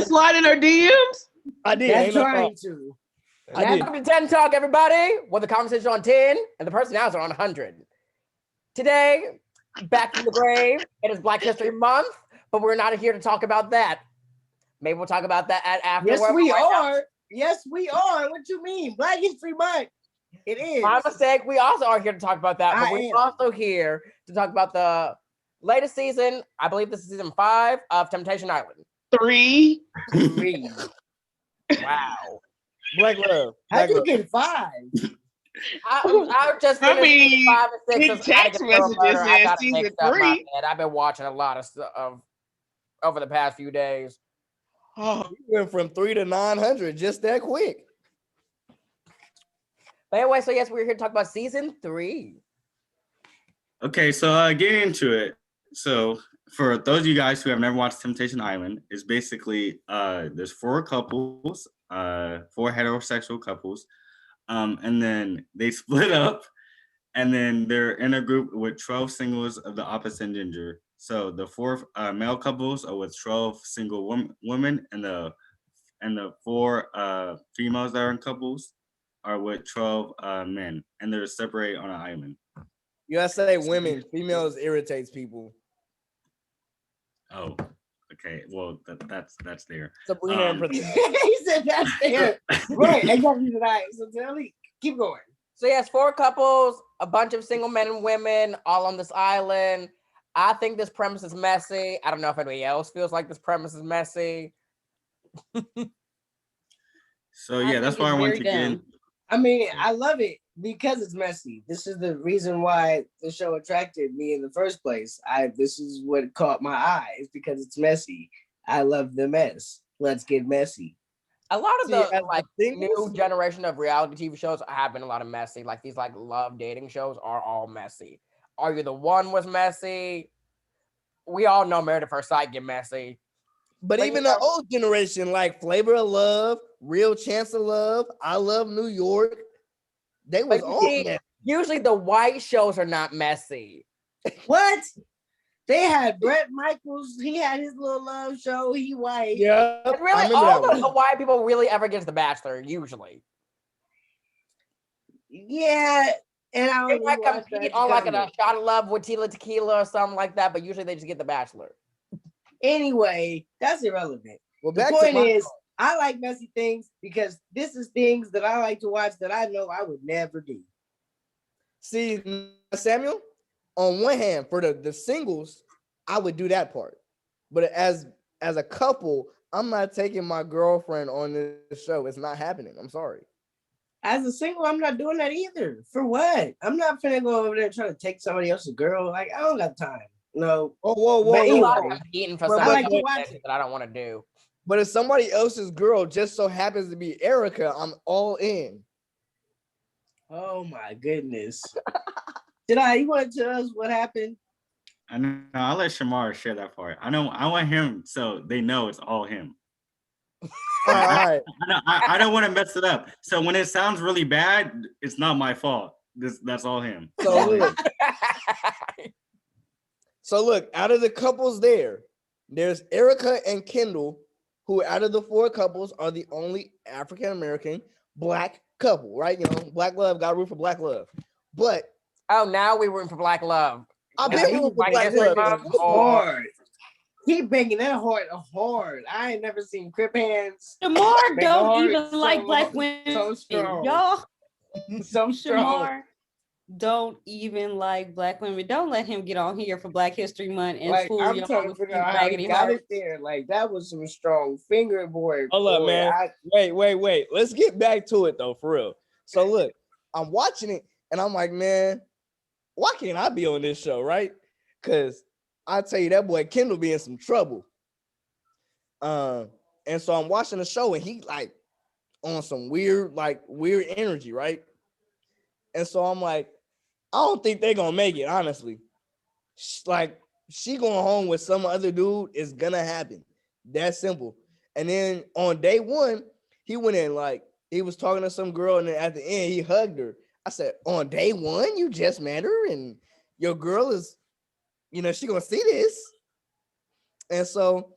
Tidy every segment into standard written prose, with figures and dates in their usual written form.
slide in her DMs? I did. That's trying to. I did. Welcome to 10 Talk, everybody. Well, the conversation on 10 and the personalities are on 100. Today, back from the grave. It is Black History Month, but we're not here to talk about that. Maybe we'll talk about that afterwards. Yes, we are. Yes, we are. What you mean? Black History Month. It is. My mistake. We also are here to talk about that, but we're also here to talk about the latest season. I believe this is season 5 of Temptation Island. 3. Wow. Black Love. How'd you get 5? I just finished 5 and 6. Text messages said season 3. I've been watching a lot of stuff over the past few days. Oh, you went from 3 to 900 just that quick. But anyway, so yes, we're here to talk about season 3. Okay, so getting into it. So for those of you guys who have never watched Temptation Island, it's basically there's 4 couples, 4 heterosexual couples, and then they split up, and then they're in a group with 12 singles of the opposite gender. So the 4 male couples are with 12 single women, and the 4 females that are in couples are with 12 men, and they're separated on an island. You gotta say women. Females irritates people. Oh, okay. Well, that's there. Sabrina and He said that's there. Right, exactly tonight. So tell me, keep going. So yes, 4 couples, a bunch of single men and women, all on this island. I think this premise is messy. I don't know if anybody else feels like this premise is messy. So yeah, that's why I wanted to get. I mean, I love it because it's messy. This is the reason why the show attracted me in the first place. This is what caught my eye. It's because it's messy. I love the mess. Let's get messy. A lot of the new generation of reality TV shows have been a lot of messy. Like these love dating shows are all messy. Are You the One was messy. We all know Married at First Sight get messy. But even the old generation, like Flavor of Love, Real Chance of Love, I Love New York, they was all messy. Usually the white shows are not messy. What? They had Bret Michaels. He had his little love show. He white. Yeah. And really, all the white people really ever get to The Bachelor, usually. Yeah. And they might compete on like a shot of love with Tila Tequila or something like that, but usually they just get The Bachelor. Anyway, that's irrelevant. Well, the point is, I like messy things because this is things that I like to watch that I know I would never do. See, Samuel, on one hand, for the singles, I would do that part. But as a couple, I'm not taking my girlfriend on this show. It's not happening. I'm sorry. As a single, I'm not doing that either. For what? I'm not finna go over there trying to take somebody else's girl. Like, I don't got time. No. Oh, whoa. I'm competing for something that I don't want to do. But if somebody else's girl just so happens to be Erica, I'm all in. Oh my goodness. You want to tell us what happened? I know. I'll let Shamar share that part. I want him so they know it's all him. All right. I don't want to mess it up. So when it sounds really bad, it's not my fault. That's all him. So look, out of the couples there's Erica and Kendall, who out of the 4 couples are the only African-American Black couple, right? You know, Black love, got root for Black love. But now we're rooting for Black love. I've been rooting for Black love. Hard. Keep banging that hard. I ain't never seen Crip Hands. Shamar don't even like Black women. So strong. Y'all. So strong. Shamar don't even like Black women. Don't let him get on here for Black History Month and like, fool I'm y'all trying to figure out how he got it there. Like, that was some strong fingerboard. Hold up, man. Wait. Let's get back to it, though, for real. So, look, I'm watching it, and I'm like, man, why can't I be on this show, right? Because I tell you, that boy Kendall be in some trouble. And so I'm watching the show, and he, like, on some weird energy, right? And so I'm like, I don't think they're gonna make it, honestly. Like, she going home with some other dude is gonna happen. That's simple. And then on day 1, he went in, like, he was talking to some girl, and then at the end, he hugged her. I said, on day 1, you just met her, and your girl is, she gonna see this. And so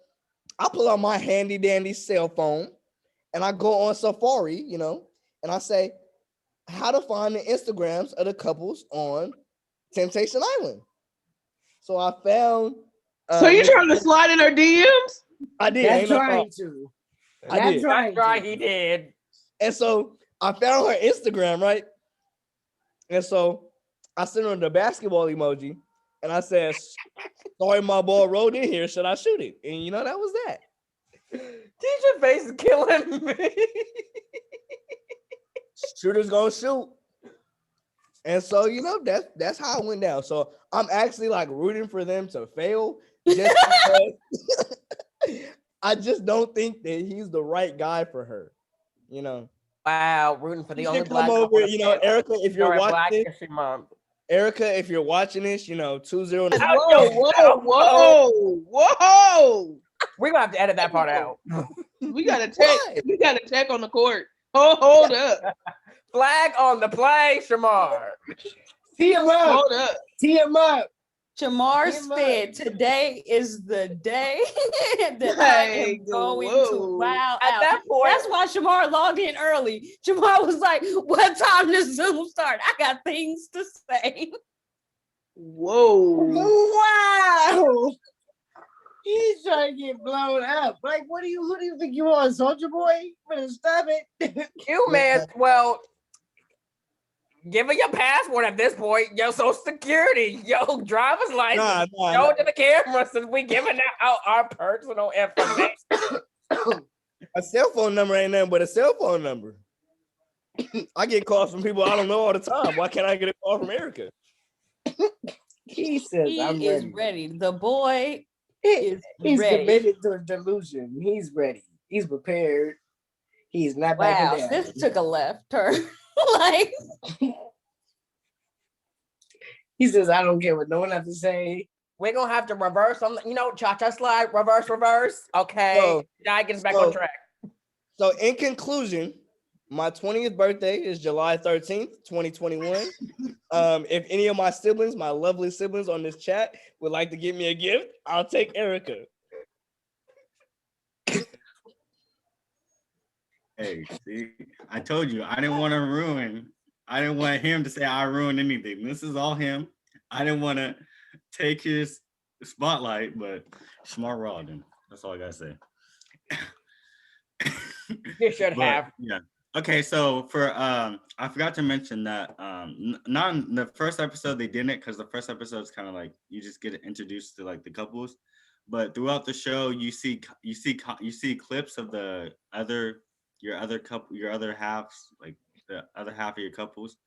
I pull out my handy dandy cell phone and I go on Safari, you know, and I say how to find the Instagrams of the couples on Temptation Island. So I found. So you trying to slide in her DMs? I did. That's Ain't no trying problem. to. I did. Trying That's right, to. he did. And so I found her Instagram, right? And so I sent her the basketball emoji, and I said, "Sorry, my ball rolled in here. Should I shoot it?" And you know that was that. Teacher face is killing me. Shooters gonna shoot. And so, you know, that's how it went down. So I'm actually like rooting for them to fail just because I just don't think that he's the right guy for her. You know. Wow, rooting for the You only should black come girl over, on the you know, panel Erica, if you're during watching Black this, History Month. Erica, if you're watching this, you know, 20. Whoa. We're gonna have to edit that part out. We got a check on the court. Hold up. Flag on the play, Shamar. Tee him up. Hold up. Tee him up. Shamar Give him said, "Today is the day that I Hey, am going whoa. to wow At out." that point, That's why Shamar logged in early. Shamar was like, "What time does Zoom start? I got things to say." Whoa. Wow. He's trying to get blown up. Like, who do you think you are, Soldier Boy? Better stop it. you man, well, give her your passport at this point, your social security, your driver's license. Show it to the camera since we giving out our personal information. A cell phone number ain't nothing but a cell phone number. I get calls from people I don't know all the time. Why can't I get a call from Erica? He says, He I'm is ready. ready. The boy is He's ready. committed to a delusion. He's ready. He's prepared. He's not backing Wow, down. this took a left turn. Like, He says, I don't care what no one has to say. We're gonna have to reverse on, cha-cha slide, reverse. Okay, So- now get us back so- on track. So in conclusion, my 20th birthday is July 13th, 2021. If any of my siblings, my lovely siblings on this chat would like to give me a gift, I'll take Erica. Hey, see, I told you I didn't want him to say I ruined anything. This is all him. I didn't want to take his spotlight, but smart Rawdon. That's all I gotta say. You should have. Yeah. Okay, so for I forgot to mention that not in the first episode they didn't, because the first episode is kind of like you just get introduced to like the couples, but throughout the show you see clips of your other halves, like the other half of your couples,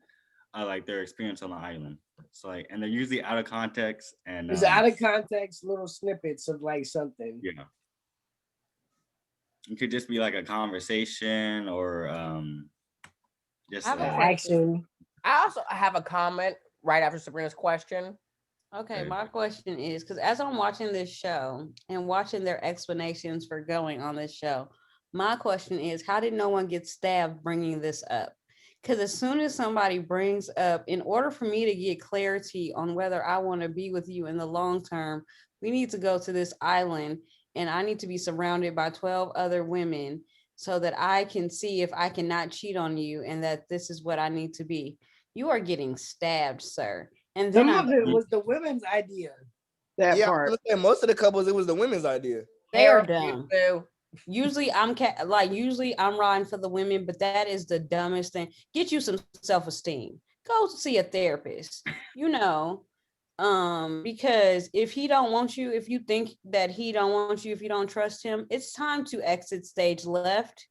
like their experience on the island. So like, and they're usually out of context and There's out of context little snippets of like something. yeah. It could just be like a conversation or just I have a Action. I also have a comment right after Sabrina's question. okay, Okay. my question is, because as I'm watching this show and watching their explanations for going on this show, my question is, how did no one get stabbed bringing this up? Because as soon as somebody brings up, in order for me to get clarity on whether I want to be with you in the long term, we need to go to this island and I need to be surrounded by 12 other women so that I can see if I cannot cheat on you and that this is what I need to be. You are getting stabbed, sir. And then Some of it was the women's idea. That Yeah, part. most of the couples, it was the women's idea. they are Harold, dumb. you too. Usually I'm riding for the women, but that is the dumbest thing. Get you some self-esteem. Go see a therapist. Because if he don't want you, if you think that he don't want you, if you don't trust him, it's time to exit stage left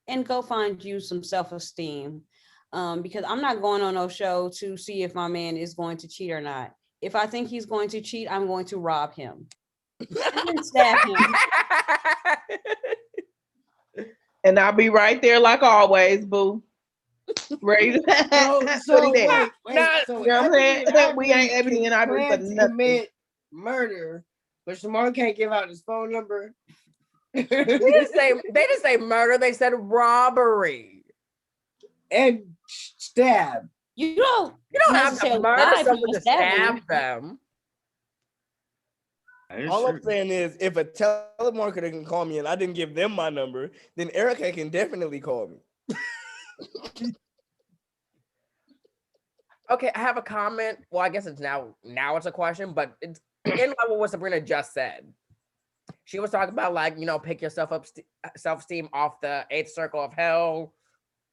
and go find you some self-esteem. Because I'm not going on no show to see if my man is going to cheat or not. If I think he's going to cheat, I'm going to rob him and then stab him. And I'll be right there like always, boo. Ready to So put it down. wait. So You know what I'm saying? Ebony We ain't Ebony and Ivory for planned to nothing. commit murder, but Shamar can't give out his phone number. They didn't say murder, they said robbery. And stab. You don't You don't have to necessarily murder die from someone a to stabbing. stab them. That is All I'm true. saying is, if a telemarketer can call me and I didn't give them my number, then Erica can definitely call me. Okay, I have a comment. Well, I guess it's now it's a question, but it's in line with what Sabrina just said. She was talking about like, pick yourself up self-esteem off the eighth circle of hell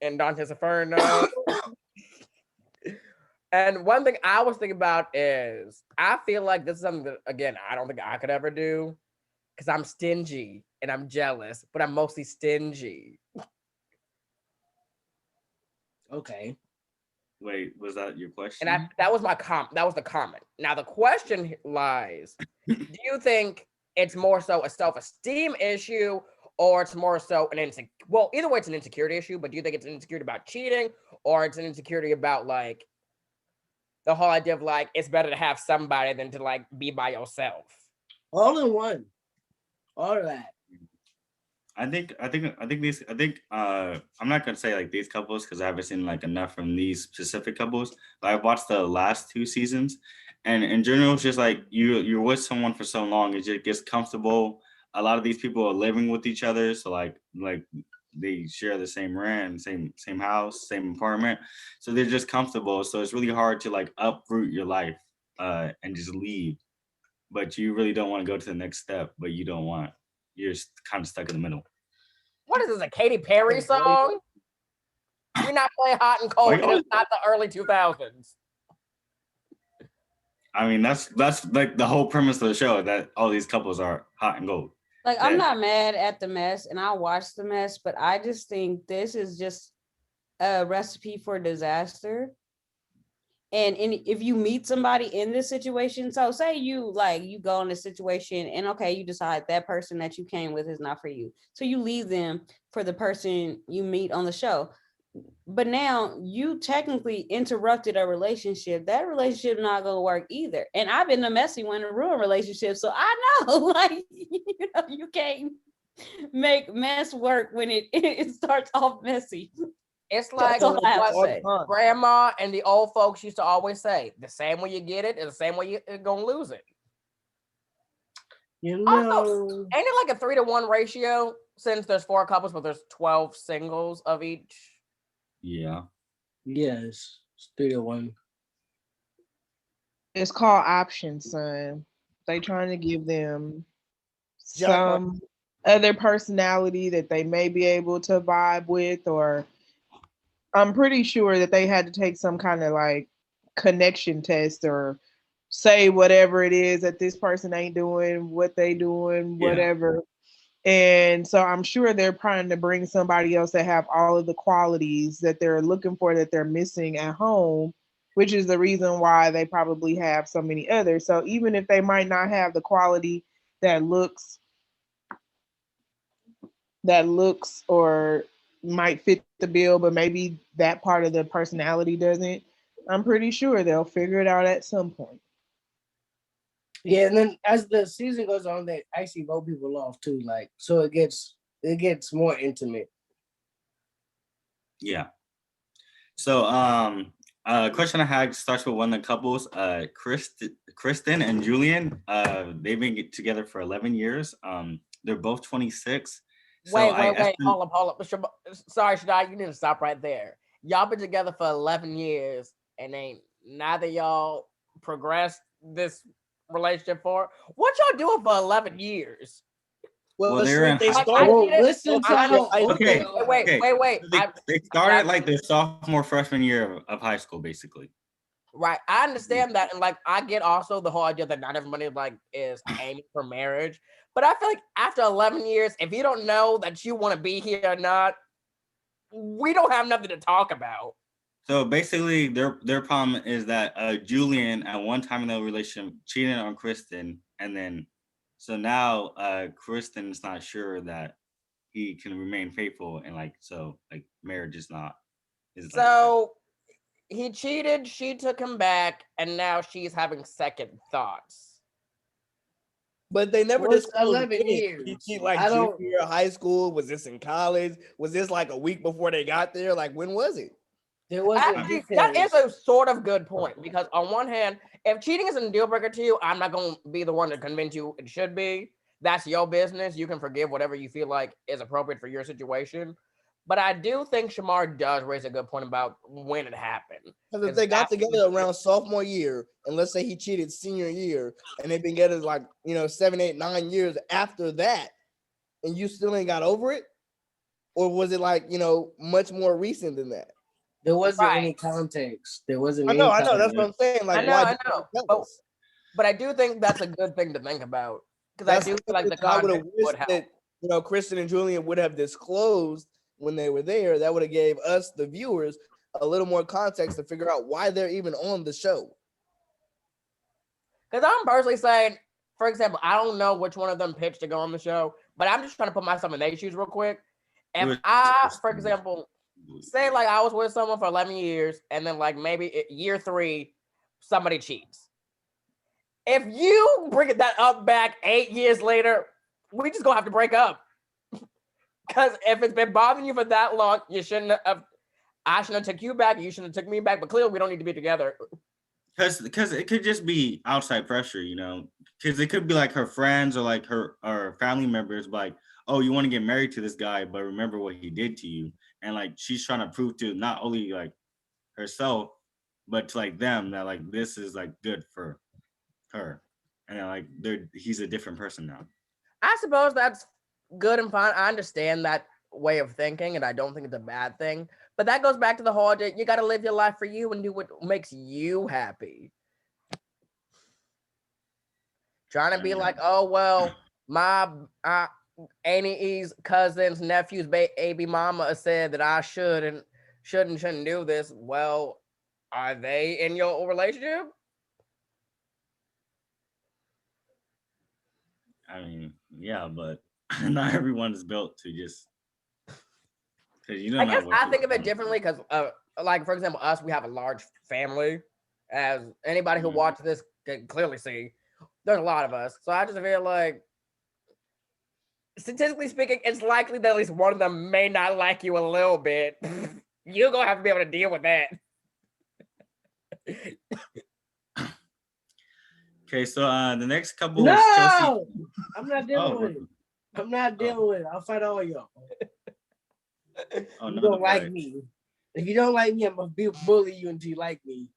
and Dante's Inferno. And one thing I was thinking about is I feel like this is something that, again, I don't think I could ever do because I'm stingy and I'm jealous, but I'm mostly stingy. Okay. Wait, was that your question? And that was the comment. Now the question lies: do you think it's more so a self-esteem issue, or it's more so either way it's an insecurity issue, but do you think it's an insecurity about cheating, or it's an insecurity about like the whole idea of like it's better to have somebody than to like be by yourself? All in one. All of that. I'm not gonna say like these couples because I haven't seen like enough from these specific couples, but I've watched the last 2 seasons, and in general, it's just like you're with someone for so long, it just gets comfortable. A lot of these people are living with each other, so like they share the same rent, same house, same apartment, so they're just comfortable. So it's really hard to like uproot your life and just leave, but you really don't want to go to the next step, but you don't want. You're kind of stuck in the middle. What is this, a Katy Perry song? We're not playing hot and cold, and it's not the early 2000s. I mean, that's like the whole premise of the show, that all these couples are hot and cold. Like, I'm not mad at the mess, and I watch the mess, but I just think this is just a recipe for disaster. And if you meet somebody in this situation, so say you go in a situation and okay, you decide that person that you came with is not for you. So you leave them for the person you meet on the show. But now you technically interrupted a relationship. That relationship not gonna work either. And I've been the messy one to ruin relationships. So I know, like, you can't make mess work when it starts off messy. It's like what grandma and the old folks used to always say: the same way you get it is the same way you're gonna lose it. Also, ain't it like a 3-to-1 ratio since there's 4 couples, but there's 12 singles of each? Yeah. Yes, it's 3-to-1. It's called options, son. They trying to give them some other personality that they may be able to vibe with, or I'm pretty sure that they had to take some kind of like connection test or say whatever it is that this person ain't doing, what they doing, whatever. And so I'm sure they're trying to bring somebody else that have all of the qualities that they're looking for that they're missing at home, which is the reason why they probably have so many others. So even if they might not have the quality that looks or might fit the bill, but maybe that part of the personality doesn't, I'm pretty sure they'll figure it out at some point. Yeah, and then as the season goes on, they actually vote people off too. Like, so it gets more intimate. Yeah. So question I had starts with one of the couples, Kristen and Julian. They've been together for 11 years. They're both 26. Wait, hold up. Sorry, Shadai, you need to stop right there. Y'all been together for 11 years and ain't neither y'all progressed this relationship for. What y'all doing for 11 years? Well they're in they high started. school. Listen to how. Okay. Wait. They started like their sophomore, freshman year of high school, basically. Right, I understand that, and like I get also the whole idea that not everybody like is aiming for marriage, but I feel like after 11 years, if you don't know that you want to be here or not, we don't have nothing to talk about. So basically, their problem is that Julian at one time in the relationship cheated on Kristen, and then so now Kristen's not sure that he can remain faithful, and like marriage is not. So he cheated, she took him back, and now she's having second thoughts. But they never disclosed 11 years. Did he cheat like junior high school? Was this in college? Was this like a week before they got there? Like, when was it? There wasn't Actually, details. that is a sort of good point because on one hand, if cheating isn't a deal breaker to you, I'm not going to be the one to convince you it should be. That's your business. You can forgive whatever you feel like is appropriate for your situation. But I do think Shamar does raise a good point about when it happened. Because if they got together around sophomore year, and let's say he cheated senior year, and they've been together like 7, 8, 9 years after that, and you still ain't got over it, or was it like much more recent than that? There wasn't any context. There wasn't. I know. That's what I'm saying. Like, I know. But I do think that's a good thing to think about because I do feel like the context would help. That, Kristen and Julian would have disclosed when they were there. That would have gave us, the viewers, a little more context to figure out why they're even on the show. Because I'm personally saying, for example, I don't know which one of them pitched to go on the show, but I'm just trying to put myself in their shoes real quick. If I, for example, say like I was with someone for 11 years and then like maybe year 3, somebody cheats. If you bring that up back 8 years later, we just gonna have to break up. Because if it's been bothering you for that long, you shouldn't have. I shouldn't have took you back. You shouldn't have took me back. But clearly, we don't need to be together. Because it could just be outside pressure, Because it could be like her friends or like her or family members, like, oh, you want to get married to this guy, but remember what he did to you, and like she's trying to prove to not only like herself, but to like them that like this is like good for her, and like he's a different person now. I suppose that's good and fine. I understand that way of thinking, and I don't think it's a bad thing. But that goes back to the whole, you got to live your life for you and do what makes you happy. Trying to be like, oh, well, my Annie E's cousin's nephew's baby mama said that I shouldn't do this. Well, are they in your relationship? I mean, yeah, but not everyone is built to just. I guess I think of it differently because, like, for example, us, we have a large family. As anybody who watches this can clearly see, there's a lot of us. So I just feel like, statistically speaking, it's likely that at least one of them may not like you a little bit. You're going to have to be able to deal with that. Okay, so the next couple is Chelsea. I'm not dealing with it. I'm not dealing with it. I'll fight all y'all. You don't like me. If you don't like me, I'm gonna bully you until you like me.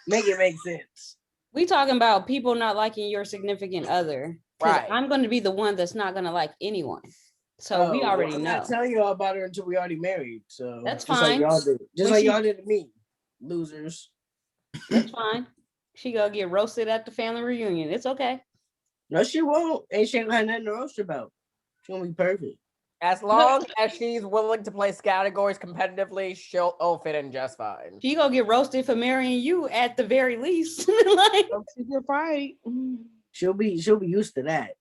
Make it make sense. We talking about people not liking your significant other. Right. I'm going to be the one that's not going to like anyone. So we already know. I'm not telling you all about her until we already married. So that's fine. Like y'all did to me, losers. That's fine. She gonna get roasted at the family reunion. It's okay. No, she won't. And she ain't gonna have nothing to roast about. She's gonna be perfect. As long as she's willing to play categories competitively, she'll fit in just fine. She gonna get roasted for marrying you at the very least. Like, she can fight. She'll be used to that.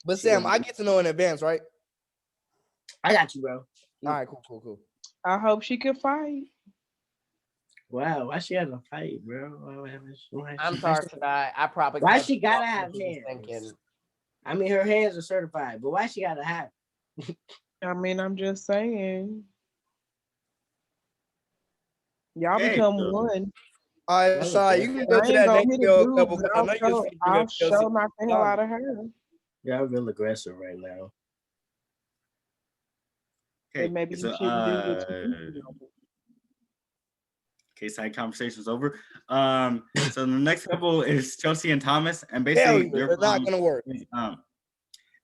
But Sam, I get to know in advance, right? I got you, bro. All right, cool. I hope she can fight. Wow, why she had to fight, bro? I'm sorry for that. I probably. Why she gotta have hands? I mean, her hands are certified, but why she gotta have? I mean, I'm just saying. Y'all become one. All right, sorry, you can go to that next video couple because I know I'll show knock the hell out of her. Y'all real aggressive right now. Okay, maybe so, you shouldn't do side conversation's over. So the next couple is Chelsea and Thomas, and basically they're not gonna work.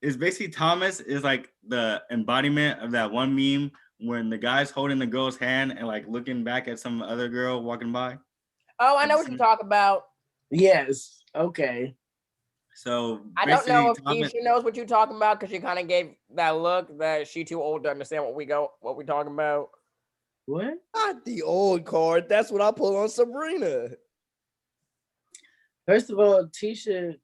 Is basically Thomas is like the embodiment of that one meme when the guy's holding the girl's hand and like looking back at some other girl walking by. Oh, I know what you talk about. Yes. Okay. So I don't know if Keisha knows what you're talking about because she kind of gave that look that she too old to understand what we talking about. What? Not the old card. That's what I pull on Sabrina. First of all, Tisha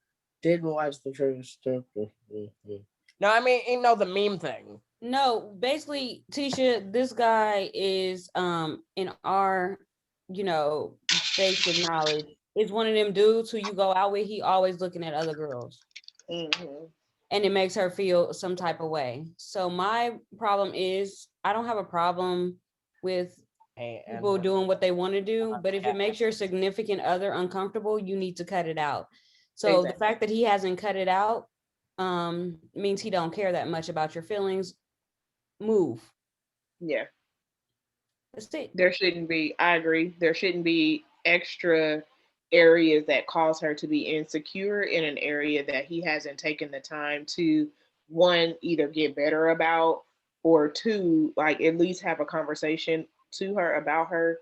didn't watch the first stuff. No, I mean, the meme thing. No, basically, Tisha, this guy is in our, basic knowledge, is one of them dudes who you go out with, he always looking at other girls. Mm-hmm. and it makes her feel some type of way. So my problem is I don't have a problem with people doing what they want to do, but if it makes your significant other uncomfortable, you need to cut it out. So the fact that he hasn't cut it out means he don't care that much about your feelings. Move. Yeah. That's it. There shouldn't be, I agree, there shouldn't be extra areas that cause her to be insecure in an area that he hasn't taken the time to, one, either get better about, or two, like at least have a conversation to her about her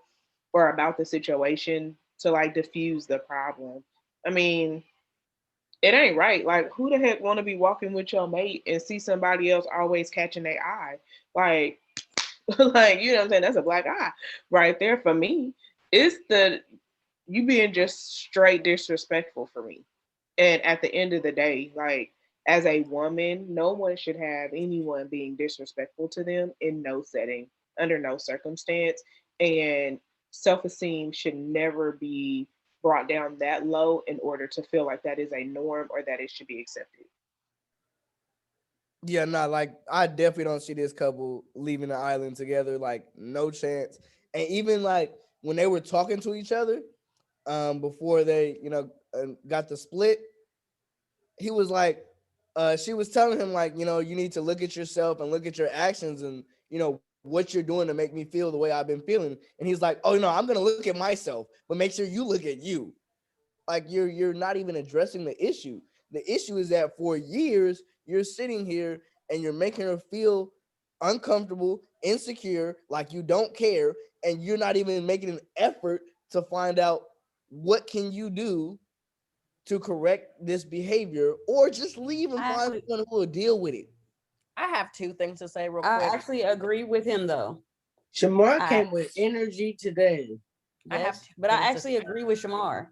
or about the situation to like diffuse the problem. I mean, it ain't right. Like, who the heck want to be walking with your mate and see somebody else always catching their eye? Like, like, you know what I'm saying? That's a black eye right there for me. It's the you being just straight disrespectful for me. And at the end of the day, like, as a woman, no one should have anyone being disrespectful to them in no setting, under no circumstance. And self-esteem should never be brought down that low in order to feel like that is a norm or that it should be accepted. Yeah, not like I definitely don't see this couple leaving the island together. Like, no chance. And even like when they were talking to each other, before they, got the split, he was like, she was telling him like, you need to look at yourself and look at your actions and what you're doing to make me feel the way I've been feeling. And he's like, oh no, I'm gonna look at myself, but make sure you look at you. Like you're not even addressing the issue. The issue is that for years you're sitting here and you're making her feel uncomfortable, insecure, like you don't care, and you're not even making an effort to find out what can you do to correct this behavior, or just leave and find someone who will deal with it. I have two things to say real quick. I actually agree with him though. Shamar came with energy today. Yes, but I actually agree with Shamar.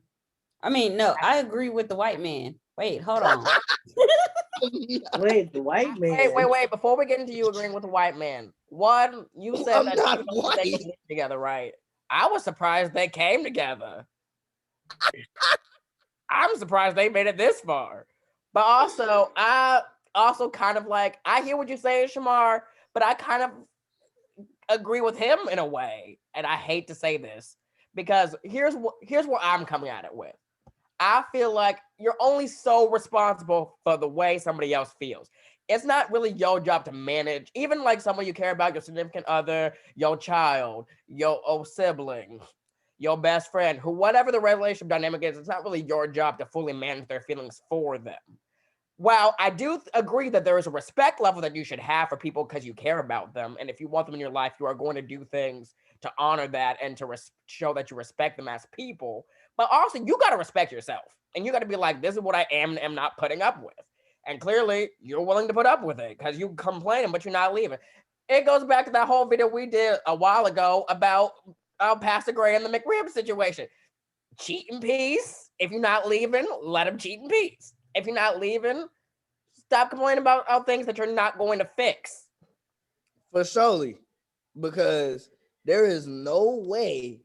I mean, no, I agree with the white man. Wait, hold on. Wait, the white man. Wait. Before we get into you agreeing with the white man, one, you said I'm not white. They came together, right? I was surprised they came together. I'm surprised they made it this far. But also, I also kind of like, I hear what you're saying, Shamar, but I kind of agree with him in a way. And I hate to say this because here's where I'm coming at it with. I feel like you're only so responsible for the way somebody else feels. It's not really your job to manage, even like someone you care about, your significant other, your child, your sibling, your best friend, whatever the relationship dynamic is, it's not really your job to fully manage their feelings for them. While I do agree that there is a respect level that you should have for people because you care about them, and if you want them in your life, you are going to do things to honor that and to show that you respect them as people. But also, you got to respect yourself, and you got to be like, this is what I am and am not putting up with. And clearly, you're willing to put up with it because you complaining, but you're not leaving. It goes back to that whole video we did a while ago about Pastor Gray and the McRib situation. Cheat in peace. If you're not leaving, let him cheat in peace. If you're not leaving, stop complaining about things that you're not going to fix. For surely, because there is no way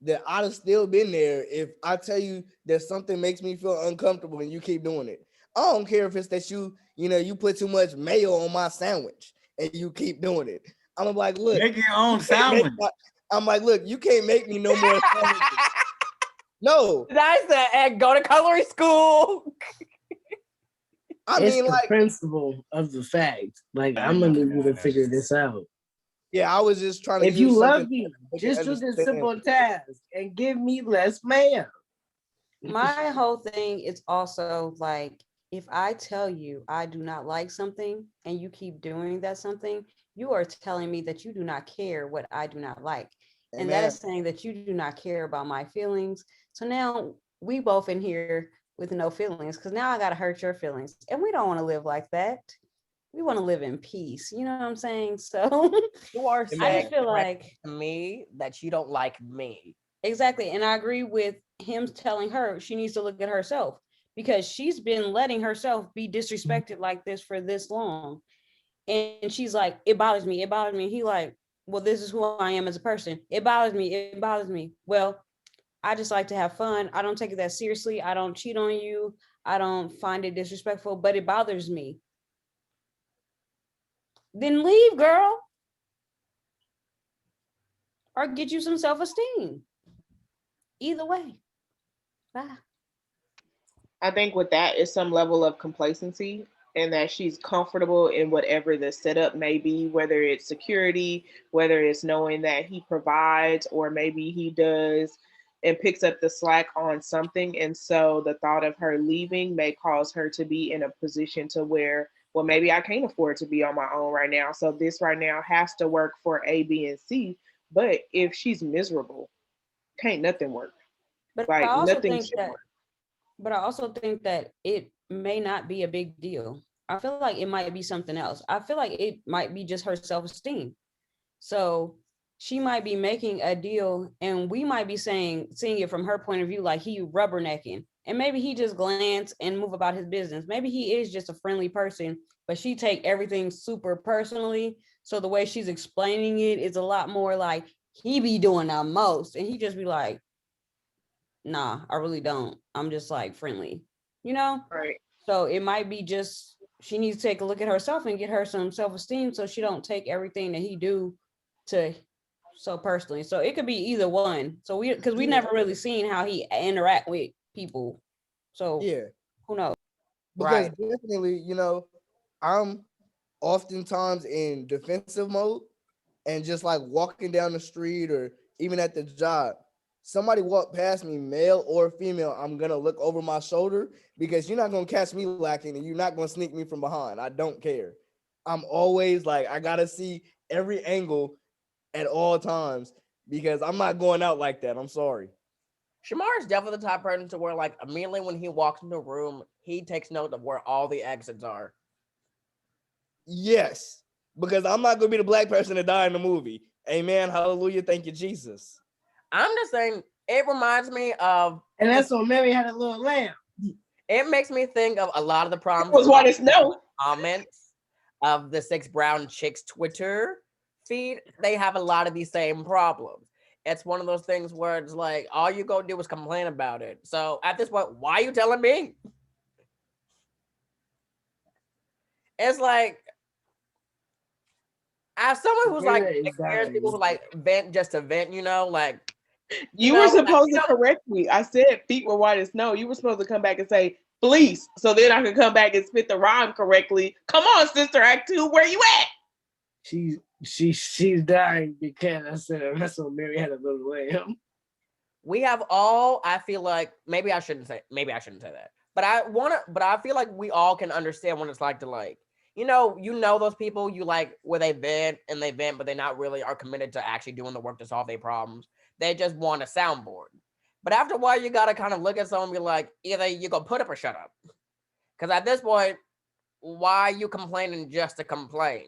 that I'd have still been there if I tell you that something makes me feel uncomfortable and you keep doing it. I don't care if it's that you put too much mayo on my sandwich and you keep doing it. I'm like, look, make your own sandwich. I'm like, look, you can't make me no more sandwiches. No. I said, go to coloring school. It's the principle of the fact. Like, I'm gonna need you to figure this out. Yeah, I was just trying to. If you love me, just do this simple task and give me less mayo. My whole thing is also like, if I tell you I do not like something and you keep doing that something, you are telling me that you do not care what I do not like. And that is saying that you do not care about my feelings. So now we both in here with no feelings because now I got to hurt your feelings. And we don't want to live like that. We want to live in peace. You know what I'm saying? So you are saying I just feel like to me that you don't like me. Exactly. And I agree with him telling her she needs to look at herself because she's been letting herself be disrespected like this for this long. And she's like, it bothers me. It bothers me. He like, well, this is who I am as a person. It bothers me. It bothers me. Well, I just like to have fun. I don't take it that seriously. I don't cheat on you. I don't find it disrespectful, but it bothers me. Then leave, girl, or get you some self-esteem. Either way. Bye. I think with that is some level of complacency and that she's comfortable in whatever the setup may be, whether it's security, whether it's knowing that he provides, or maybe he does and picks up the slack on something. And so the thought of her leaving may cause her to be in a position to where, well, maybe I can't afford to be on my own right now. So this right now has to work for A, B, and C. But if she's miserable, can't nothing work. But I Like also nothing think should that work. but I also think that it may not be a big deal. I feel like it might be something else. I feel like it might be just her self-esteem. So she might be making a deal and we might be seeing it from her point of view, like he rubbernecking. And maybe he just glance and move about his business. Maybe he is just a friendly person, but she take everything super personally. So the way she's explaining it is a lot more like he be doing the most. And he just be like, nah, I really don't. I'm just like friendly, you know? Right. So it might be just she needs to take a look at herself and get her some self-esteem so she don't take everything that he do to so personally. So it could be either one. So we never really seen how he interact with people. So Yeah, who knows? because Right. definitely, I'm oftentimes in defensive mode and just like walking down the street or even at the job, somebody walk past me, male or female, I'm gonna look over my shoulder because you're not gonna catch me lacking and you're not gonna sneak me from behind. I don't care. I'm always like, I gotta see every angle at all times because I'm not going out like that. I'm sorry. Shamar is definitely the type of person to where, like, immediately when he walks into a room, he takes note of where all the exits are. Yes, because I'm not gonna be the black person to die in the movie. Amen. Hallelujah. Thank you, Jesus. I'm just saying, it reminds me of, And that's when Mary had a little lamb. it makes me think of a lot of the It problems was white as snow. comments of the Six Brown Chicks Twitter feed. They have a lot of these same problems. It's one of those things where it's like, all you go do is complain about it. So at this point, why are you telling me? It's like, as someone who's like Sabrina is experienced people dying. who like vent just to vent, like, You were like, supposed to correct me. I said feet were white as snow. You were supposed to come back and say fleece, so then I could come back and spit the rhyme correctly. Come on, Sister Act 2, where you at? She's dying because I said that's when Mary had a little lamb. we have all, I feel like maybe I shouldn't say that. But I feel like we all can understand what it's like to like, those people you like where they vent, but they not really are committed to actually doing the work to solve their problems. They just want a soundboard. But after a while, you gotta kind of look at someone and be like, either you go put up or shut up. Because at this point, why are you complaining just to complain?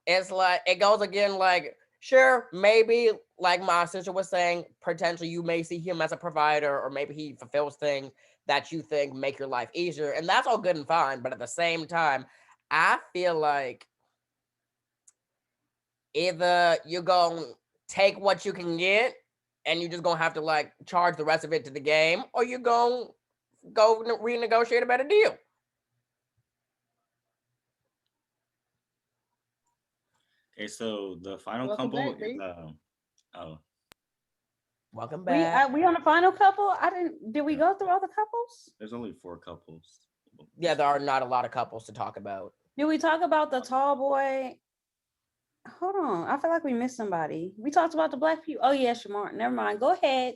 It's like, it goes again, like, sure, maybe, like my sister was saying, potentially you may see him as a provider, or maybe he fulfills things that you think make your life easier. And that's all good and fine. But at the same time, I feel like either you're going to take what you can get and you're just going to have to like charge the rest of it to the game, or you're going to go renegotiate a better deal. Okay, so the final Welcome couple back, is B. oh, Welcome back. We on the final couple? Did we go through all the couples? there's only 4 couples. Yeah, there are not a lot of couples to talk about. Did we talk about the tall boy? Hold on. I feel like we missed somebody. We talked about the black people. Oh yeah, Shamar. Never mind. Go ahead.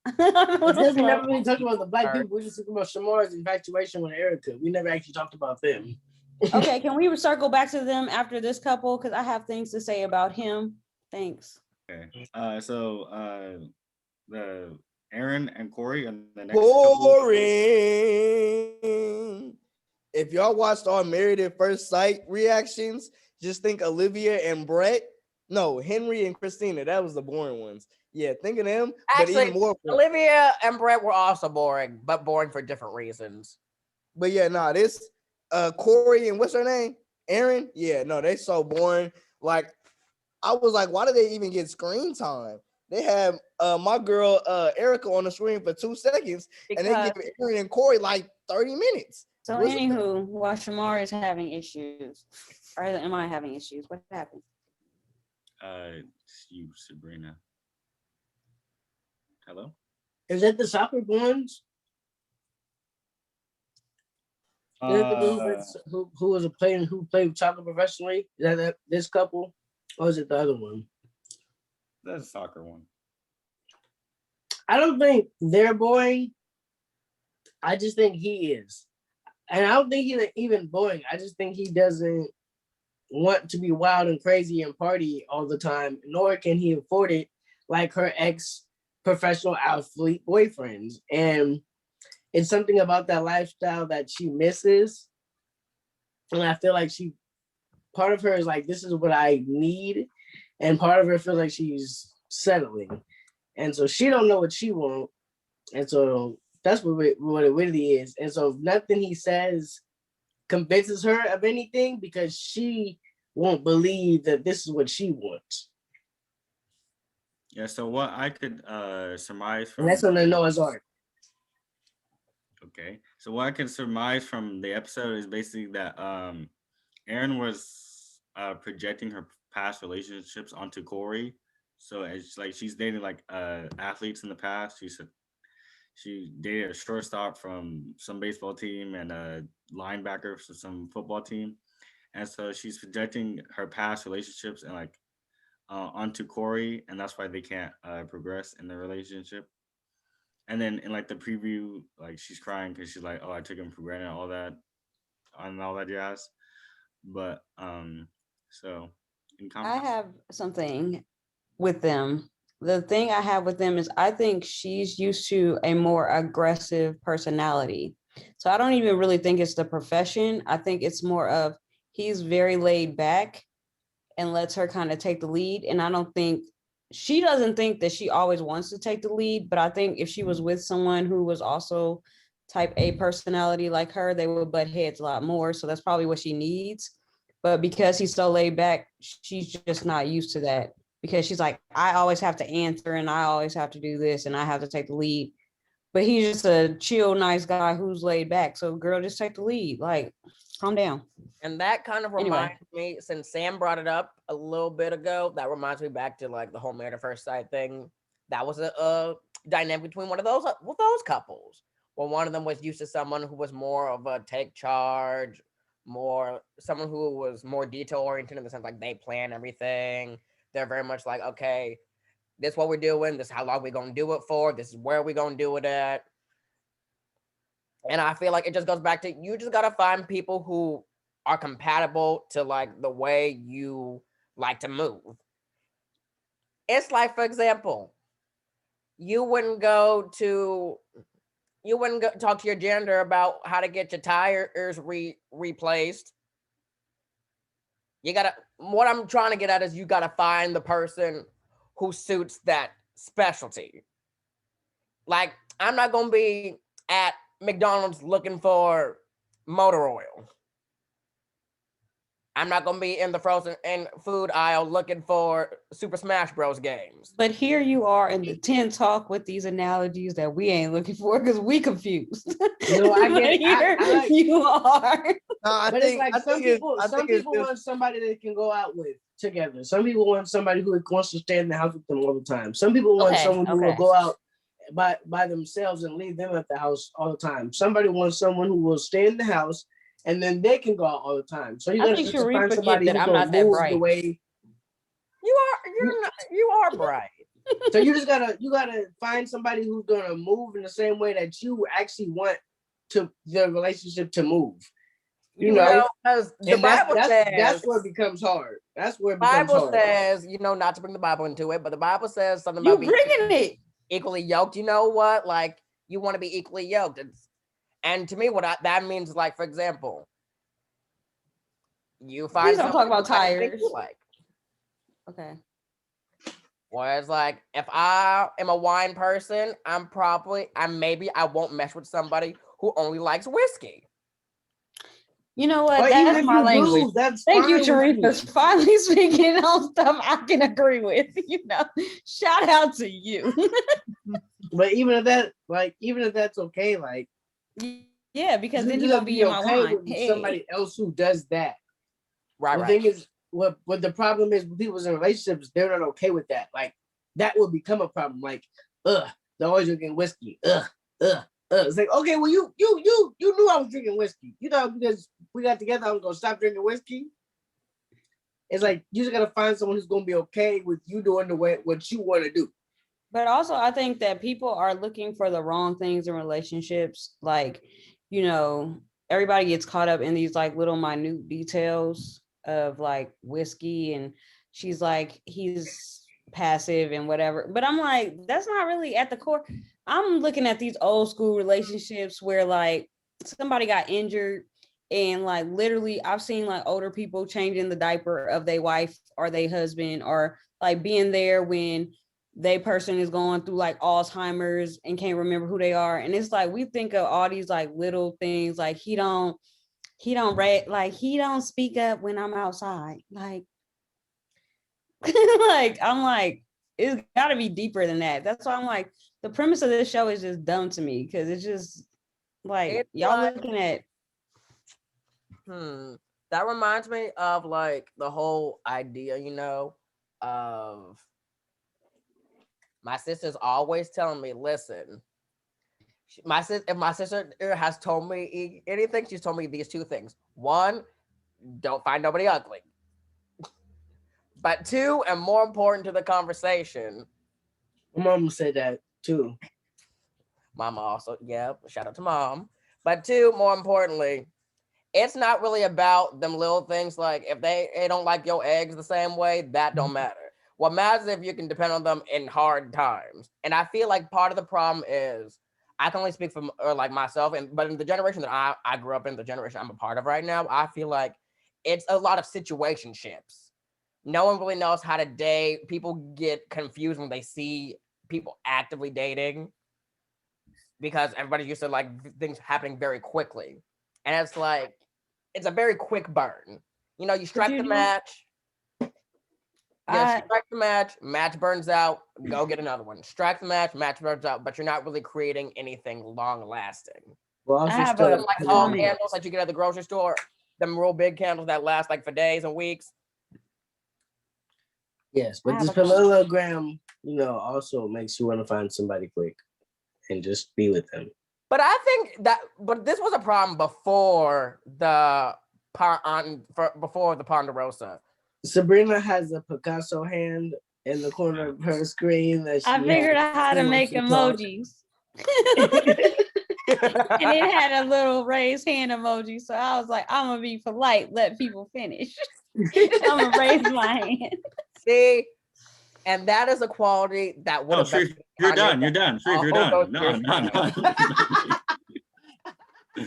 Because we never really talked about the black people. We just talked about Shamar's infatuation with Erica. We never actually talked about them. Okay, can we circle back to them after this couple? Because I have things to say about him. Thanks. Okay. The Aaron and Corey and the next couple. Boring. If y'all watched our Married at First Sight reactions, just think Olivia and Brett. No, Henry and Christina. That was the boring ones. Yeah, think of them. Actually, but even more. Olivia and Brett were also boring, but boring for different reasons. But yeah, this Corey and what's her name? Aaron. Yeah, no, they so boring. Like, I was like, why did they even get screen time? They have my girl Erica on the screen for 2 seconds, and they give Aaron and Corey like 30 minutes. So anywho, while Shamar is having issues, or am I having issues? What happened? It's you, Sabrina. Hello? Is that the soccer ones? Is that the dude who was a player who played soccer professionally? Is that this couple? Or is it the other one? That's a soccer one. I don't think they're boring. I just think he is. And I don't think he's even boring. I just think he doesn't want to be wild and crazy and party all the time, nor can he afford it like her ex-professional athlete boyfriends. And it's something about that lifestyle that she misses. And I feel like part of her is like, this is what I need. And part of her feels like she's settling. And so she don't know what she wants. And so that's what it really is. And so nothing he says convinces her of anything because she won't believe that this is what she wants. Yeah, so what I could surmise from... And that's on the Noah's Ark. Okay, so what I can surmise from the episode is basically that Erin was projecting her past relationships onto Corey. So it's like she's dating like athletes in the past. She dated a shortstop from some baseball team and a linebacker for some football team, and so she's projecting her past relationships and like onto Corey, and that's why they can't progress in the relationship. And then in like the preview, like she's crying because she's like, "Oh, I took him for granted," all that, and all that jazz. But so in I have something with them. The thing I have with them is I think she's used to a more aggressive personality. So I don't even really think it's the profession. I think it's more of he's very laid back and lets her kind of take the lead. And I don't think she doesn't think that she always wants to take the lead, but I think if she was with someone who was also type A personality like her, they would butt heads a lot more. So that's probably what she needs. But because he's so laid back, she's just not used to that because she's like, I always have to answer and I always have to do this and I have to take the lead. But he's just a chill, nice guy who's laid back. So girl, just take the lead. Like, calm down. And that kind of reminds me, since Sam brought it up a little bit ago, that reminds me back to like the whole married at first sight thing. That was a dynamic between one of those couples. Well, one of them was used to someone who was more of a take charge, someone who was more detail oriented in the sense like they plan everything. They're very much like, okay, this is what we're doing. This is how long we're gonna do it for. This is where we're gonna do it at. And I feel like it just goes back to you just gotta find people who are compatible to like the way you like to move. It's like, for example, you wouldn't go talk to your janitor about how to get your tires replaced. What I'm trying to get at is you gotta find the person who suits that specialty. Like, I'm not gonna be at McDonald's looking for motor oil. I'm not gonna be in the frozen and food aisle looking for Super Smash Bros. Games. But here you are in the 10 talk with these analogies that we ain't looking for because we confused. No, I get it. You are. But it's like some people want somebody they can go out with together. Some people want somebody who wants to stay in the house with them all the time. Some people want someone who will go out by themselves and leave them at the house all the time. Somebody wants someone who will stay in the house and then they can go out all the time. So you're gonna find somebody who's gonna move the way you are bright. So you gotta find somebody who's gonna move in the same way that you actually want the relationship to move. You know, because the Bible says that's where it becomes hard. That's where it becomes Bible hard. Says, not to bring the Bible into it, but the Bible says something about bringing it equally yoked. You know what? Like, you want to be equally yoked. And to me, that means, like, for example, you find. Please don't talk about tires. Like, okay. Whereas, like, if I am a wine person, I won't mess with somebody who only likes whiskey. You know what? That's my language. Thank you, Sharif, for finally speaking on stuff I can agree with. Shout out to you. But even if that's okay, like Yeah, because then You're he gonna gonna be be in my okay line. with Hey. somebody else who does that. Right, The right. thing is, what the problem is with people in relationships, they're not okay with that. Like that will become a problem. Like, they're always drinking whiskey. It's like, okay, well, you knew I was drinking whiskey. You know, because we got together, I was gonna stop drinking whiskey. It's like you just gotta find someone who's gonna be okay with you doing the way what you want to do. But also, I think that people are looking for the wrong things in relationships. Like, you know, everybody gets caught up in these like little minute details of like whiskey, and she's like, he's passive and whatever. But I'm like, that's not really at the core. I'm looking at these old school relationships where like somebody got injured, and like literally I've seen like older people changing the diaper of their wife or their husband, or like being there when they person is going through like Alzheimer's and can't remember who they are. And it's like we think of all these like little things, like he don't like he don't speak up when I'm outside. Like like I'm like, it's gotta be deeper than that. That's why I'm like, the premise of this show is just dumb to me, because it's just like It's y'all like- looking at that reminds me of like the whole idea, you know, of my sister's always telling me, listen, if my sister has told me anything, she's told me these two things. One, don't find nobody ugly. But two, and more important to the conversation, My mom said that too. Mama also, yeah, shout out to mom. But two, more importantly, it's not really about them little things. Like if they don't like your eggs the same way, that don't matter. What matters is if you can depend on them in hard times. And I feel like part of the problem is I can only speak for like myself, but in the generation that I grew up in, the generation I'm a part of right now, I feel like it's a lot of situationships. No one really knows how to date. People get confused when they see people actively dating because everybody's used to like things happening very quickly. And it's like, it's a very quick burn. You know, you strike the match. Yeah, strike the match burns out, go get another one. Strike the match burns out, but you're not really creating anything long lasting. Well, I have like tall candles that you get at the grocery store, them real big candles that last like for days and weeks. Yes, but this parallelogram, you know, also makes you want to find somebody quick and just be with them. But I think but this was a problem before the Ponderosa. Sabrina has a Picasso hand in the corner of her screen that I figured out how to make emojis. And it had a little raised hand emoji. So I was like, I'm gonna be polite, let people finish. I'm gonna raise my hand. See, and that is a quality that would have been. You're done. You're done. Sharif, you're done. No.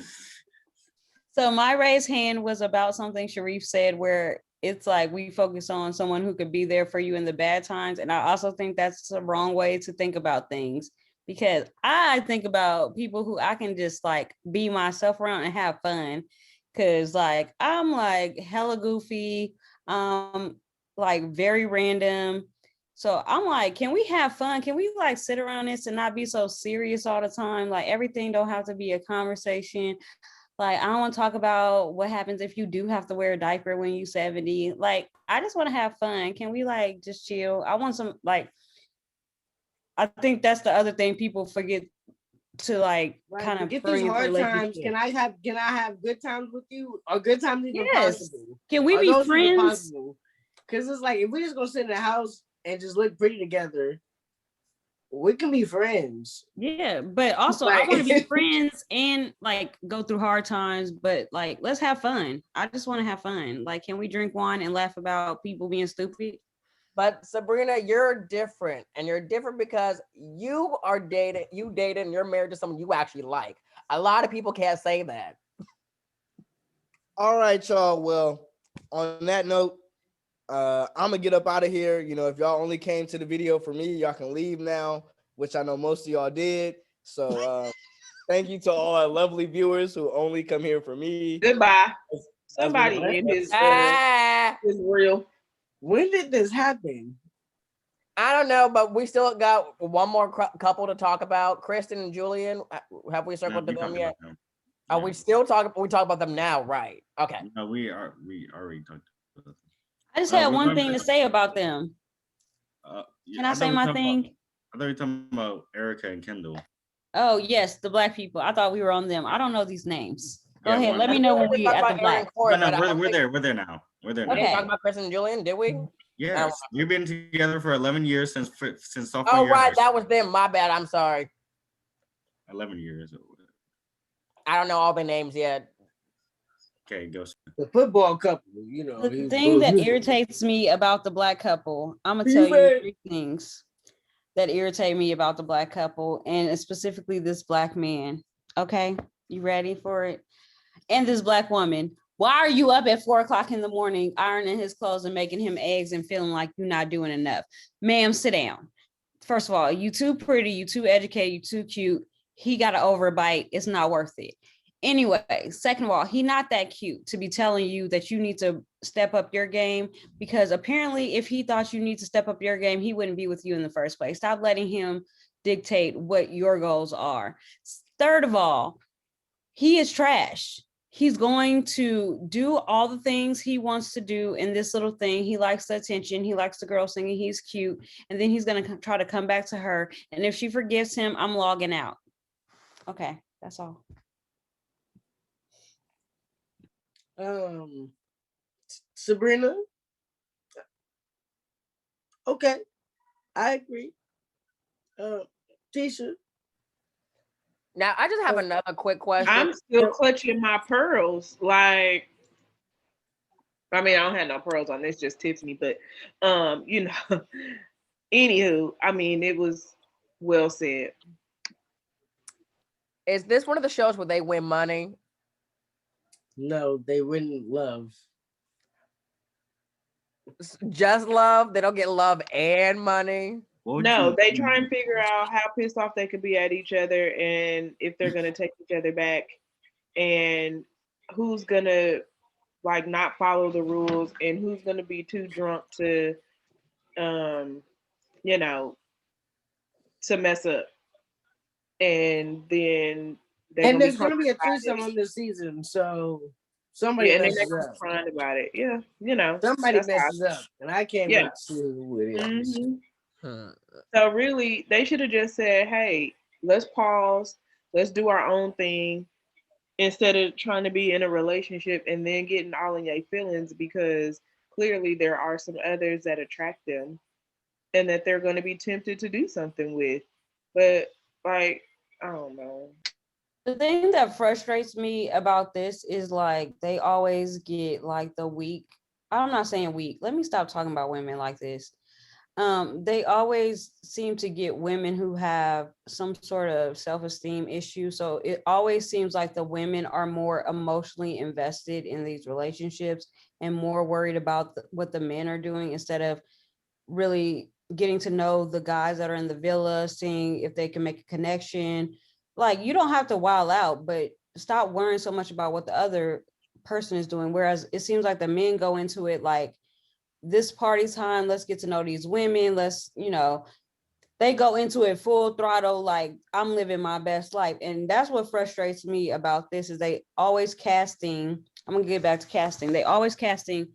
So my raised hand was about something Sharif said, where it's like we focus on someone who could be there for you in the bad times. And I also think that's the wrong way to think about things, because I think about people who I can just like be myself around and have fun. Cause like I'm like hella goofy, like very random. So I'm like, can we have fun? Can we like sit around this and not be so serious all the time? Like everything don't have to be a conversation. Like, I don't want to talk about what happens if you do have to wear a diaper when you're 70. Like, I just want to have fun. Can we like just chill? I want some like, I think that's the other thing people forget to like kind of get these hard times. Can I have good times with you? Or good times even possible? Can we be friends? Because it's like if we just gonna sit in the house and just look pretty together, we can be friends. Yeah, but also I want to be friends and like go through hard times, but like let's have fun. I just want to have fun. Like, can we drink wine and laugh about people being stupid? But Sabrina, you're different, and you're different because you dated, and you're married to someone you actually like. A lot of people can't say that. All right, y'all. Well, on that note, I'm gonna get up out of here. You know, if y'all only came to the video for me, y'all can leave now, which I know most of y'all did. So thank you to all our lovely viewers who only come here for me. Goodbye. Somebody in his real. When did this happen? I don't know, but we still got one more couple to talk about. Kristen and Julian. Have we circled to them yet? Are we still talking? We talk about them now, right? Okay. No, we already talked about them. I just had we're one going thing to say about them. Can I say my thing? I thought we were talking about Erica and Kendall. Oh yes, the black people. I thought we were on them. I don't know these names. Go Yeah, ahead. Let me know when we talk at the about Aaron black. and Corey, No, but I don't we're think there. We're there now. We're there we now. didn't talk about Chris and Julian, did we? Yes, we've been together for 11 years since sophomore Oh year. right, that was them. My bad. I'm sorry. 11 years. I don't know all the names yet. Okay, go. The football couple, you know. The thing that irritates me about the black couple, I'm gonna tell you 3 things that irritate me about the black couple, and specifically this black man. Okay, you ready for it? And this black woman. Why are you up at 4:00 in the morning ironing his clothes and making him eggs and feeling like you're not doing enough? Ma'am, sit down. First of all, you too pretty, you too educated, you too cute. He got an overbite. It's not worth it. Anyway, second of all, he not that cute to be telling you that you need to step up your game, because apparently if he thought you need to step up your game, he wouldn't be with you in the first place. Stop letting him dictate what your goals are. Third of all, he is trash. He's going to do all the things he wants to do in this little thing. He likes the attention. He likes the girl singing. He's cute. And then he's going to try to come back to her. And if she forgives him, I'm logging out. Okay, that's all. Sabrina. Okay, I agree. Tisha. Now I just have another quick question. I'm still clutching my pearls. Like, I mean, I don't have no pearls on this, just Tiffany, but you know, anywho, I mean, it was well said. Is this one of the shows where they win money? No, they win love. Just love? They don't get love and money? No, they try and figure out how pissed off they could be at each other and if they're gonna take each other back and who's gonna like not follow the rules and who's gonna be too drunk to you know, to mess up. And then there's gonna be a threesome on this season, so somebody messes up. Crying about it. Yeah, you know, somebody messes up, and I can't wait to see who it is. So really, they should have just said, "Hey, let's pause. Let's do our own thing," instead of trying to be in a relationship and then getting all in your feelings, because clearly there are some others that attract them and that they're going to be tempted to do something with. But like, I don't know. The thing that frustrates me about this is like they always get like the weak. I'm not saying weak. Let me stop talking about women like this. They always seem to get women who have some sort of self-esteem issue. So it always seems like the women are more emotionally invested in these relationships and more worried about what the men are doing instead of really getting to know the guys that are in the villa, seeing if they can make a connection. Like, you don't have to wild out, but stop worrying so much about what the other person is doing. Whereas it seems like the men go into it like, this party time, let's get to know these women. Let's, you know, they go into it full throttle, like I'm living my best life. And that's what frustrates me about this is they always casting, I'm gonna get back to casting. They always casting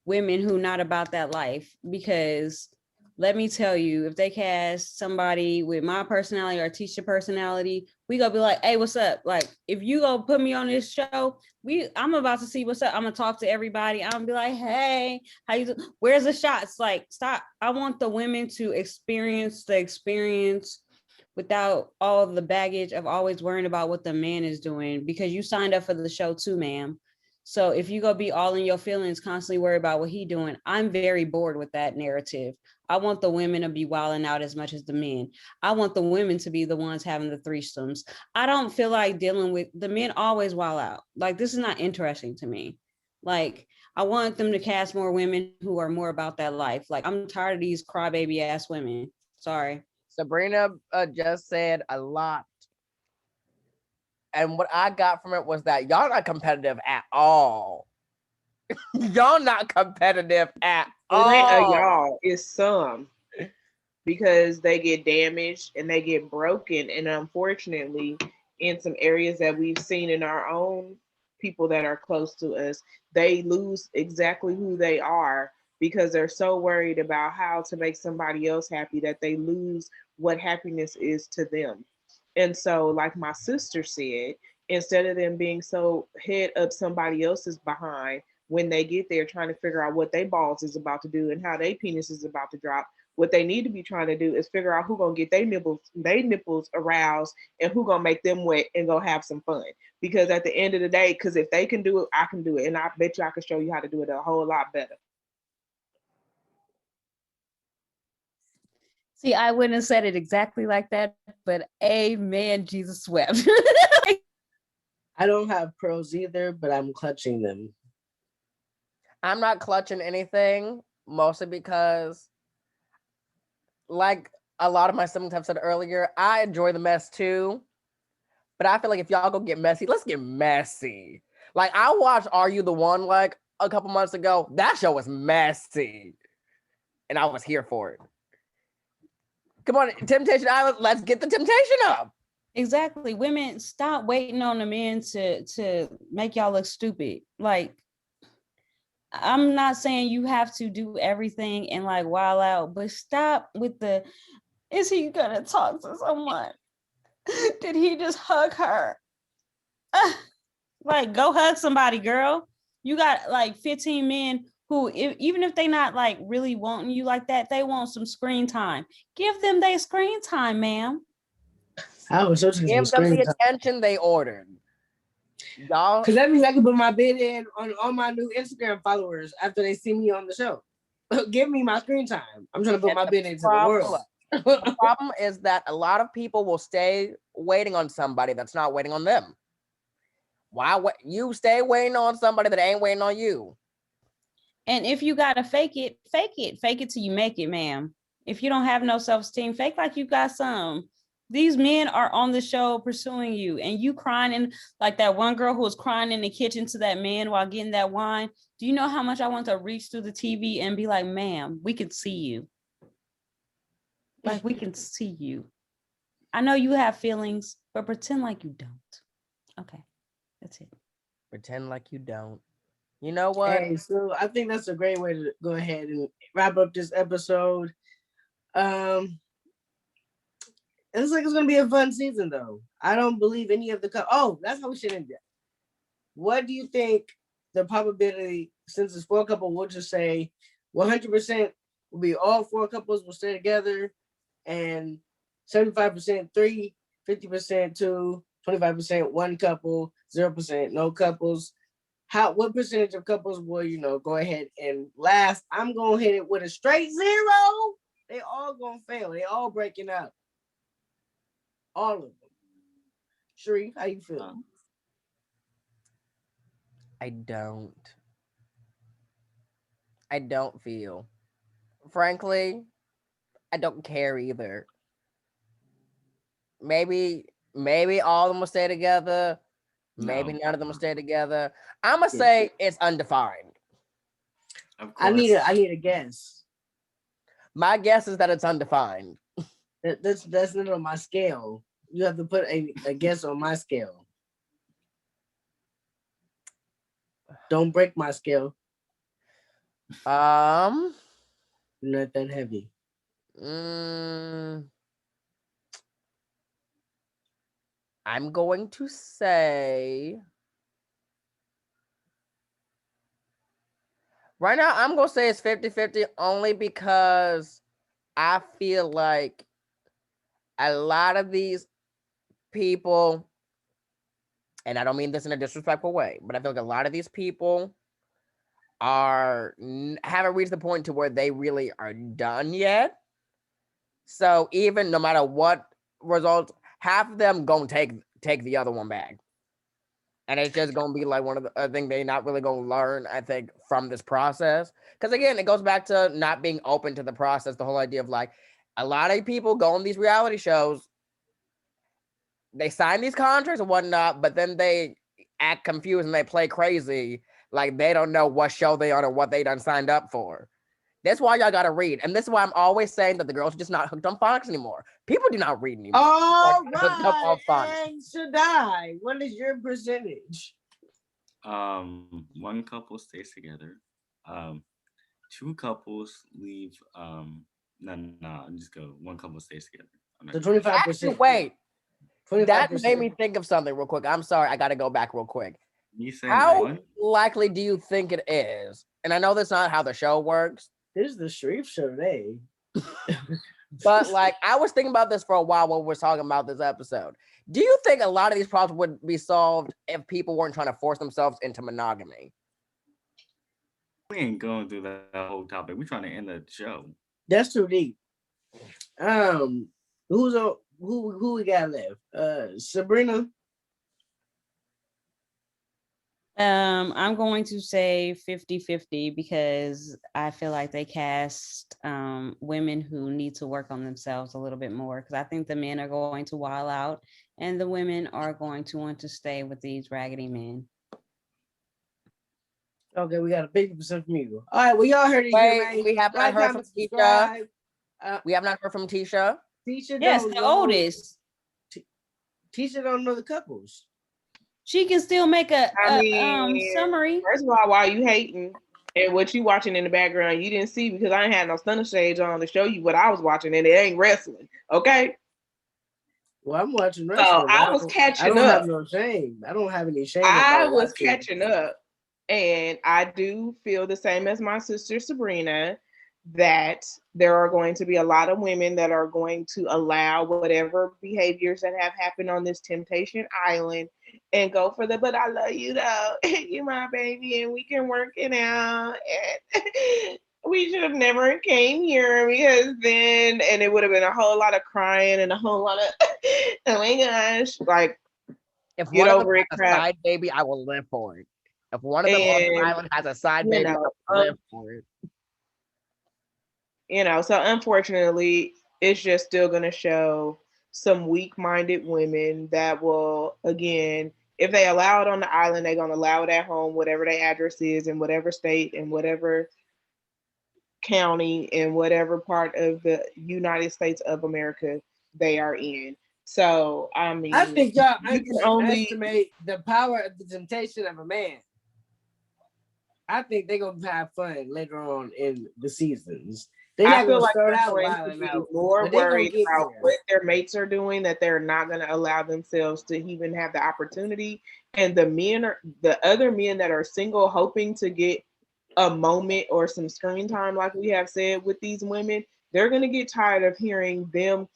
women who not about that life, because let me tell you, if they cast somebody with my personality or Tisha personality, we gonna be like, hey, what's up? Like, if you go put me on this show, I'm about to see what's up. I'm gonna talk to everybody. I'm gonna be like, hey, how you do? Where's the shots? Like, stop. I want the women to experience the experience without all the baggage of always worrying about what the man is doing, because you signed up for the show too, ma'am. So if you go be all in your feelings, constantly worry about what he doing, I'm very bored with that narrative. I want the women to be wilding out as much as the men. I want the women to be the ones having the threesomes. I don't feel like dealing with the men always wild out. Like, this is not interesting to me. Like, I want them to cast more women who are more about that life. Like, I'm tired of these crybaby ass women. Sorry. Sabrina just said a lot. And what I got from it was that y'all not competitive at all. Y'all not competitive at all. It ain't a y'all, it's some. Because they get damaged and they get broken. And unfortunately, in some areas that we've seen in our own people that are close to us, they lose exactly who they are because they're so worried about how to make somebody else happy that they lose what happiness is to them. And so, like my sister said, instead of them being so head up somebody else's behind when they get there trying to figure out what they balls is about to do and how they penis is about to drop, what they need to be trying to do is figure out who gonna get their nipples aroused and who gonna make them wet and go have some fun. Because at the end of the day, because if they can do it, I can do it, and I bet you I can show you how to do it a whole lot better. See, I wouldn't have said it exactly like that, but amen, Jesus wept. I don't have pearls either, but I'm clutching them. I'm not clutching anything, mostly because, like a lot of my siblings have said earlier, I enjoy the mess too. But I feel like if y'all go get messy, let's get messy. Like, I watched Are You the One like a couple months ago. That show was messy. And I was here for it. Come on, Temptation Island, let's get the temptation up. Exactly. Women, stop waiting on the men to make y'all look stupid. Like, I'm not saying you have to do everything and like wild out, but stop with the, is he gonna talk to someone? Did he just hug her? Like, go hug somebody, girl. You got like 15 men who, even if they not like really wanting you like that, they want some screen time. Give them their screen time, ma'am. I was searching Give some them screen the time. attention they ordered. Y'all, Because that means I can put my bid in on all my new Instagram followers after they see me on the show. Give me my screen time. I'm trying to put my bid into the world. The problem is that a lot of people will stay waiting on somebody that's not waiting on them. Why you stay waiting on somebody that ain't waiting on you? And if you gotta fake it, fake it. Fake it till you make it, ma'am. If you don't have no self-esteem, fake like you got some. These men are on the show pursuing you, and you crying in like that one girl who was crying in the kitchen to that man while getting that wine. Do you know how much I want to reach through the TV and be like, ma'am, we can see you. Like, we can see you. I know you have feelings, but pretend like you don't. Okay, that's it. Pretend like you don't. You know what? Hey, so I think that's a great way to go ahead and wrap up this episode. It looks like it's gonna be a fun season, though. I don't believe any of the oh, that's how we should end it. What do you think the probability, since it's 4 couples, we'll just say 100% will be all 4 couples will stay together, and 75% 3, 50% 2, 25% 1 couple, 0% no couples. What percentage of couples will go ahead and last? I'm gonna hit it with a straight 0. They all gonna fail. They all breaking up. All of them. Sheree, how you feel? I don't feel. Frankly, I don't care either. Maybe all of them will stay together. Maybe none of them will stay together. I'm gonna say it's undefined. Of course. I need a guess. My guess is that it's undefined. That's not on my scale. You have to put a guess on my scale. Don't break my scale. Not that heavy. I'm going to say right now, I'm going to say it's 50-50 only because I feel like a lot of these people, and I don't mean this in a disrespectful way, but I feel like a lot of these people haven't reached the point to where they really are done yet. So even no matter what results, half of them gonna take the other one back, and it's just gonna be like one of the thing they not really gonna learn, I think, from this process. Because again, it goes back to not being open to the process. The whole idea of like a lot of people go on these reality shows, they sign these contracts and whatnot, but then they act confused and they play crazy, like they don't know what show they on or what they done signed up for. That's why y'all gotta read. And this is why I'm always saying that the girls are just not hooked on phonics anymore. People do not read anymore. All Like, hooked up on phonics. right, and Shaddai, what is your percentage? One couple stays together. Two couples leave. No, just go. One couple stays together. So I'm not- 25%. Actually, wait. 25%. That made me think of something real quick. I'm sorry, I gotta go back real quick. You say How one? likely do you think it is? And I know that's not how the show works, This is the Sharif show today. but like I was thinking about this for a while when we were talking about this episode. Do you think a lot of these problems would be solved if people weren't trying to force themselves into monogamy? We ain't going through that whole topic. We're trying to end the show. That's too deep. Who we got left? Sabrina. I'm going to say 50-50 because I feel like they cast women who need to work on themselves a little bit more, because I think the men are going to wild out and the women are going to want to stay with these raggedy men. Okay, we got a 50% from you. All right, well, y'all heard it Wait, here, man. we have not Like, heard from comment, Tisha. subscribe. We have not heard from Tisha. Tisha Yes, don't the know- oldest. Tisha don't know the couples. She can still make a summary. First of all, why you hating and what you watching in the background, you didn't see because I ain't had no stunner shades on to show you what I was watching, and it ain't wrestling. Okay. Well, I'm watching So wrestling. I was I catching don't have up. no shame. I don't have any shame. I about was watching. catching up, and I do feel the same as my sister Sabrina that there are going to be a lot of women that are going to allow whatever behaviors that have happened on this Temptation Island and go for the, but I love you though, you my baby, and we can work it out. And we should have never came here because then, and it would have been a whole lot of crying and a whole lot of, oh my gosh, like, If get one of them over it, has a crap. side baby, I will live for it. If one of them on the And, island has a side you baby, know, I will live for it. So unfortunately, it's just still going to show some weak-minded women that will, again, if they allow it on the island, they're going to allow it at home, whatever their address is, in whatever state, in whatever county, in whatever part of the United States of America they are in. So, I mean, I think y'all you can only underestimate the power of the temptation of a man. I think they're gonna have fun later on in the seasons. They're I not feel gonna like start they're out going to wilding be out, more but they gonna worried get about there. what their mates are doing, that they're not going to allow themselves to even have the opportunity. And the other men that are single, hoping to get a moment or some screen time, like we have said with these women, they're going to get tired of hearing them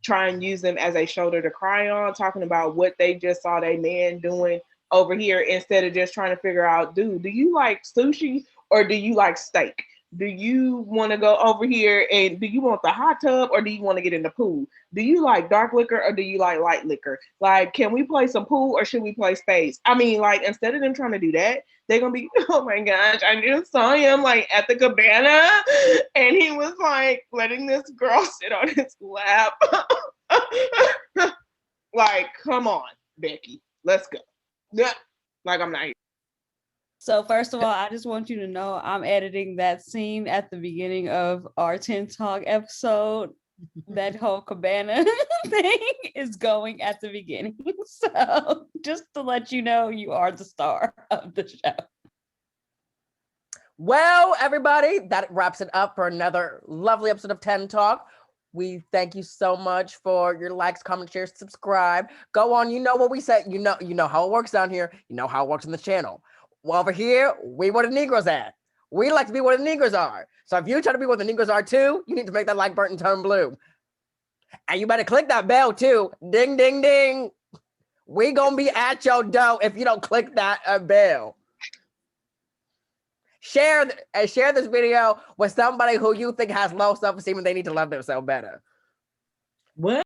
try and use them as a shoulder to cry on, talking about what they just saw their man doing over here, instead of just trying to figure out, dude, do you like sushi or do you like steak? Do you want to go over here and do you want the hot tub or do you want to get in the pool? Do you like dark liquor or do you like light liquor? Like, can we play some pool or should we play spades? I mean, like, instead of them trying to do that, they're going to be, oh my gosh, I just saw him like at the cabana and he was like letting this girl sit on his lap. Like, come on, Becky, let's go. Yeah. Like, I'm not here. So first of all, I just want you to know I'm editing that scene at the beginning of our 10 Talk episode. That whole cabana thing is going at the beginning. So just to let you know, you are the star of the show. Well, everybody, that wraps it up for another lovely episode of 10 Talk. We thank you so much for your likes, comments, shares, subscribe. Go on, you know what we said. You know how it works down here. You know how it works on the channel. Well, over here, we where the Negroes at. We like to be where the Negroes are. So if you try to be where the Negroes are too, you need to make that like button turn blue. And you better click that bell too. Ding, ding, ding. We gonna be at your door if you don't click that bell. Share this video with somebody who you think has low self-esteem and they need to love themselves better. What?